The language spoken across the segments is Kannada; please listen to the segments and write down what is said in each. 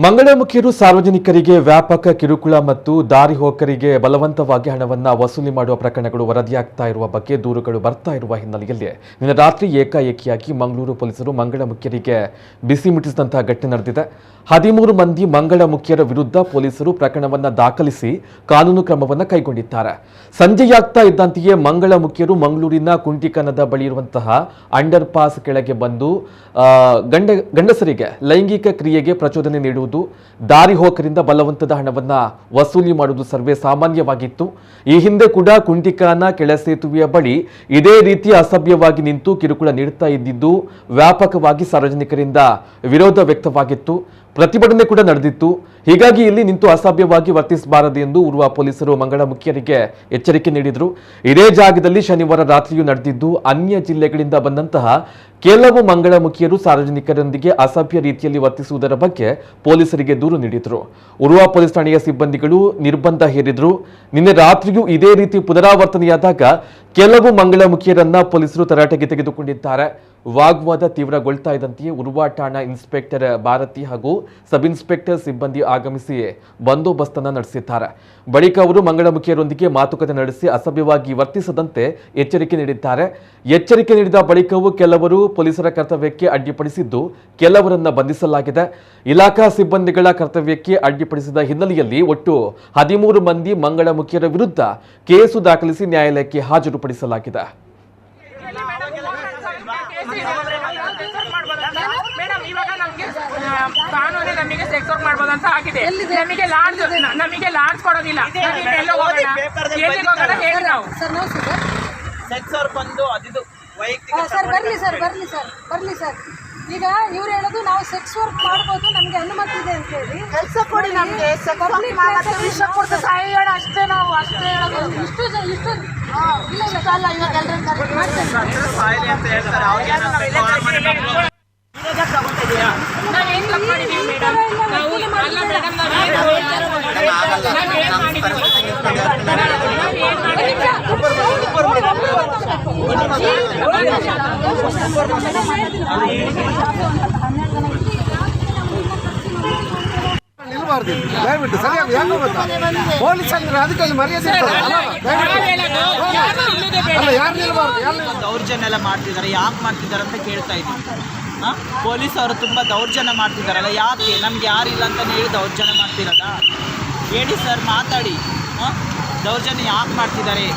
ಮಂಗಳಮುಖಿಯರು ಸಾರ್ವಜನಿಕರಿಗೆ ವ್ಯಾಪಕ ಕಿರುಕುಳ ಮತ್ತು ದಾರಿ ಹೋಕರಿಗೆ ಬಲವಂತವಾಗಿ ಹಣವನ್ನು ವಸೂಲಿ ಮಾಡುವ ಪ್ರಕರಣಗಳು ವರದಿಯಾಗ್ತಾ ಇರುವ ಬಗ್ಗೆ ದೂರುಗಳು ಬರ್ತಾ ಇರುವ ಹಿನ್ನೆಲೆಯಲ್ಲಿ ನಿನ್ನೆ ರಾತ್ರಿ ಏಕಾಏಕಿಯಾಗಿ ಮಂಗಳೂರು ಪೊಲೀಸರು ಮಂಗಳಮುಖಿಯರಿಗೆ ಬಿಸಿ ಮುಟ್ಟಿಸಿದಂತಹ ಘಟನೆ ನಡೆದಿದೆ. 13 ಮಂದಿ ಮಂಗಳಮುಖಿಯರ ವಿರುದ್ಧ ಪೊಲೀಸರು ಪ್ರಕರಣವನ್ನು ದಾಖಲಿಸಿ ಕಾನೂನು ಕ್ರಮವನ್ನು ಕೈಗೊಂಡಿದ್ದಾರೆ. ಸಂಜೆಯಾಗ್ತಾ ಇದ್ದಂತೆಯೇ ಮಂಗಳಮುಖಿಯರು ಮಂಗಳೂರಿನ ಕುಂಟಿಕನದ ಬಳಿ ಇರುವಂತಹ ಅಂಡರ್ ಪಾಸ್ ಕೆಳಗೆ ಬಂದು ಗಂಡಸರಿಗೆ ಲೈಂಗಿಕ ಕ್ರಿಯೆಗೆ ಪ್ರಚೋದನೆ ನೀಡುವುದು, ದಾರಿ ಹೋಕರಿಂದ ಬಲವಂತದ ಹಣವನ್ನು ವಸೂಲಿ ಮಾಡುವುದು ಸರ್ವೇ ಸಾಮಾನ್ಯವಾಗಿತ್ತು. ಈ ಹಿಂದೆ ಕೂಡ ಕುಂಟಿಕಾನ ಕೆಳ ಸೇತುವೆಯ ಬಳಿ ಇದೇ ರೀತಿ ಅಸಭ್ಯವಾಗಿ ನಿಂತು ಕಿರುಕುಳ ನೀಡುತ್ತಾ ಇದ್ದಿದ್ದು ವ್ಯಾಪಕವಾಗಿ ಸಾರ್ವಜನಿಕರಿಂದ ವಿರೋಧ ವ್ಯಕ್ತವಾಗಿತ್ತು. ಪ್ರತಿಭಟನೆ ಕೂಡ ನಡೆದಿತ್ತು. ಹೀಗಾಗಿ ಇಲ್ಲಿ ನಿಂತು ಅಸಭ್ಯವಾಗಿ ವರ್ತಿಸಬಾರದು ಎಂದು ಉರ್ವ ಪೊಲೀಸರು ಮಂಗಳಮುಖಿಯರಿಗೆ ಎಚ್ಚರಿಕೆ ನೀಡಿದರು. ಇದೇ ಜಾಗದಲ್ಲಿ ಶನಿವಾರ ರಾತ್ರಿಯೂ ನಡೆದಿದ್ದು ಅನ್ಯ ಜಿಲ್ಲೆಗಳಿಂದ ಬಂದಂತಹ ಕೆಲವು ಮಂಗಳಮುಖಿಯರು ಸಾರ್ವಜನಿಕರೊಂದಿಗೆ ಅಸಭ್ಯ ರೀತಿಯಲ್ಲಿ ವರ್ತಿಸುವುದರ ಬಗ್ಗೆ ಪೊಲೀಸರಿಗೆ ದೂರು ನೀಡಿದರು. ಉರ್ವ ಪೊಲೀಸ್ ಠಾಣೆಯ ಸಿಬ್ಬಂದಿಗಳು ನಿರ್ಬಂಧ ಹೇರಿದ್ರು. ನಿನ್ನೆ ರಾತ್ರಿಯೂ ಇದೇ ರೀತಿ ಪುನರಾವರ್ತನೆಯಾದಾಗ ಕೆಲವು ಮಂಗಳಮುಖಿಯರನ್ನ ಪೊಲೀಸರು ತರಾಟೆಗೆ ತೆಗೆದುಕೊಂಡಿದ್ದಾರೆ. ವಾಗ್ವಾದ ತೀವ್ರಗೊಳ್ತಾ ಇದ್ದಂತೆಯೇ ಉರ್ವ ಠಾಣಾ ಇನ್ಸ್ಪೆಕ್ಟರ್ ಭಾರತಿ ಹಾಗೂ ಸಬ್ ಇನ್ಸ್ಪೆಕ್ಟರ್ ಸಿಬ್ಬಂದಿ ಆಗಮಿಸಿ ಬಂದೋಬಸ್ತನ್ನು ನಡೆಸಿದ್ದಾರೆ. ಬಳಿಕ ಅವರು ಮಂಗಳಮುಖಿಯರೊಂದಿಗೆ ಮಾತುಕತೆ ನಡೆಸಿ ಅಸಭ್ಯವಾಗಿ ವರ್ತಿಸದಂತೆ ಎಚ್ಚರಿಕೆ ನೀಡಿದ್ದಾರೆ. ಎಚ್ಚರಿಕೆ ನೀಡಿದ ಬಳಿಕವೂ ಕೆಲವರು ಪೊಲೀಸರ ಕರ್ತವ್ಯಕ್ಕೆ ಅಡ್ಡಿಪಡಿಸಿದ್ದು ಕೆಲವರನ್ನ ಬಂಧಿಸಲಾಗಿದೆ. ಇಲಾಖಾ ಸಿಬ್ಬಂದಿಗಳ ಕರ್ತವ್ಯಕ್ಕೆ ಅಡ್ಡಿಪಡಿಸಿದ ಹಿನ್ನೆಲೆಯಲ್ಲಿ ಒಟ್ಟು 13 ಮಂದಿ ಮಂಗಳಮುಖಿಯರ ವಿರುದ್ಧ ಕೇಸು ದಾಖಲಿಸಿ ನ್ಯಾಯಾಲಯಕ್ಕೆ ಹಾಜರುಪಡಿಸಲಾಗಿದೆ. ಕಾನೂನೇ ನಮಗೆ ಸೆಕ್ಸ್ ವರ್ಕ್ ಮಾಡಬಹುದಂತ ಆಗಿದೆ. ನಮಗೆ ಲಾಡ್ಜ್ ಕೊಡೋದಿಲ್ಲ. ಸೆಕ್ಸ್ ವರ್ಕ್ ಒಂದು ಅದು ವೈಯಕ್ತಿಕ ಸರ್ ಬರ್ಲಿ ಸರ್ ಈಗ ಇವ್ರು ಹೇಳೋದು ನಾವು ಸೆಕ್ಸ್ ವರ್ಕ್ ಮಾಡ್ಬೋದು, ನಮಗೆ ಅನುಮತಿ ಇದೆ ಅಂತ ಹೇಳಿ ಕೆಲಸ ಕೊಡಿ, ನಮಗೆ ಸಾಯೋಣ ಅಷ್ಟೇ. ನಾವು ಅಷ್ಟೇ ಹೇಳೋದು. ಇಷ್ಟು ಇಲ್ಲ ಅಲ್ಲ, ಇವಾಗ ಎಲ್ಲರೂ ಸಾಯಿಲಿ ಅಂತ ಹೇಳ್ತಾರೆ. ನಾವೇನ್ ತಪ್ಪು ಮಾಡಿದೀವಿ ಮೇಡಮ್? ನಾವು ಅಲ್ಲ ಮೇಡಮ್, ದಯವಿಟ್ಟು ಸರಿಯಾಗಿ ಯಾಕೆ ಗೊತ್ತಾ, ಪೊಲೀಸ್ ಅಂದ್ರೆ ಅದಕ್ಕೊಂದು ಮರ್ಯಾದೆ ಯಾರು ನಿಲ್ಬಾರ್ದು. ದೌರ್ಜನ್ಯ ಎಲ್ಲ ಮಾಡ್ತಿದ್ದಾರೆ, ಯಾಕೆ ಮಾಡ್ತಿದ್ದಾರೆ ಅಂತ ಕೇಳ್ತಾ ಇದ್ದೀವಿ. ಪೊಲೀಸ್ ಅವರು ತುಂಬ ದೌರ್ಜನ್ಯ ಮಾಡ್ತಿದ್ದಾರಲ್ಲ, ಯಾಕೆ? ನಮ್ಗೆ ಯಾರಿಲ್ಲ ಅಂತ ಹೇಳಿ ದೌರ್ಜನ್ಯ ಮಾಡ್ತಿರೋದಾ? ಹೇಳಿ ಸರ್, ಮಾತಾಡಿ. ದೌರ್ಜನ್ಯ ಯಾಕೆ ಮಾಡ್ತಿದ್ದಾರೆ?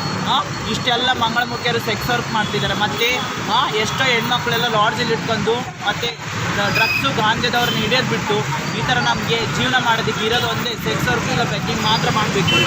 ಇಷ್ಟೆಲ್ಲ ಮಂಗಳಮುಖಿಯರು ಸೆಕ್ಸ್ ವರ್ಕ್ ಮಾಡ್ತಿದ್ದಾರೆ. ಮತ್ತು ಎಷ್ಟೋ ಹೆಣ್ಮಕ್ಳೆಲ್ಲ ಲಾಡ್ಜಲ್ಲಿ ಇಟ್ಕೊಂಡು ಮತ್ತು ಡ್ರಗ್ಸು ಗಾಂಜಾದವ್ರನ್ನ ಹಿಡಿಯೋದು ಬಿಟ್ಟು ಈ ಥರ ನಮಗೆ ಜೀವನ ಮಾಡೋದಕ್ಕೆ ಇರೋದು ಒಂದೇ ಸೆಕ್ಸ್ ವರ್ಕ್ ಇಲ್ಲ, ಬೆಗ್ಗಿಂಗ್ ಮಾತ್ರ ಮಾಡಬೇಕು.